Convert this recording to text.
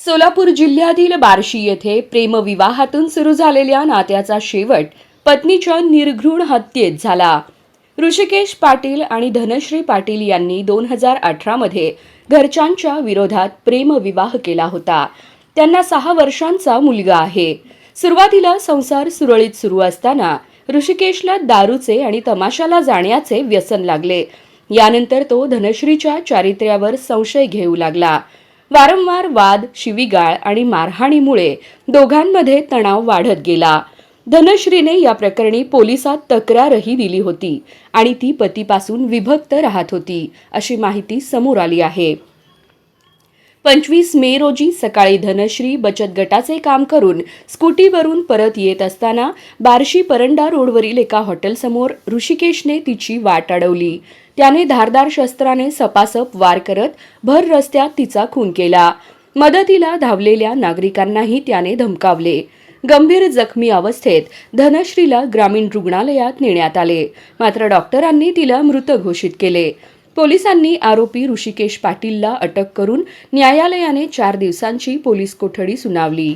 सोलापूर जिल्ह्यातील बार्शी येथे प्रेमविवाहातून सुरू झालेल्या नात्याचा शेवट पत्नीच्या निर्घृण हत्येत झाला. ऋषिकेश पाटील आणि धनश्री पाटील यांनी 2018 मध्ये घरच्यांच्या विरोधात प्रेमविवाह केला होता. त्यांना 6 वर्षांचा मुलगा आहे. सुरुवातीला संसार सुरळीत सुरू असताना ऋषिकेशला दारूचे आणि तमाशाला जाण्याचे व्यसन लागले. यानंतर तो धनश्रीच्या चारित्र्यावर संशय घेऊ लागला. वारंवार वाद, शिवीगाळ आणि मारहाणीमुळे दोघांमध्ये तणाव वाढत गेला. धनश्रीने या प्रकरणी पोलिसात तक्रारही दिली होती आणि ती पतीपासून विभक्त राहत होती, अशी माहिती समोर आली आहे. 25 मे रोजी सकाळी धनश्री बचत गटाचे काम करून स्कूटीवरून परत येत असताना बार्शी परंडा रोडवरील एका हॉटेलसमोर ऋषिकेशने तिची वाट अडवली. त्याने धारदार शस्त्राने सपासप वार करत भर रस्त्यात तिचा खून केला. मदतीला धावलेल्या नागरिकांनाही त्याने धमकावले. गंभीर जखमी अवस्थेत धनश्रीला ग्रामीण रुग्णालयात नेण्यात आले, मात्र डॉक्टरांनी तिला मृत घोषित केले. पोलिसांनी आरोपी ऋषिकेश पाटीलला अटक करून न्यायालयाने 4 दिवसांची पोलीस कोठडी सुनावली.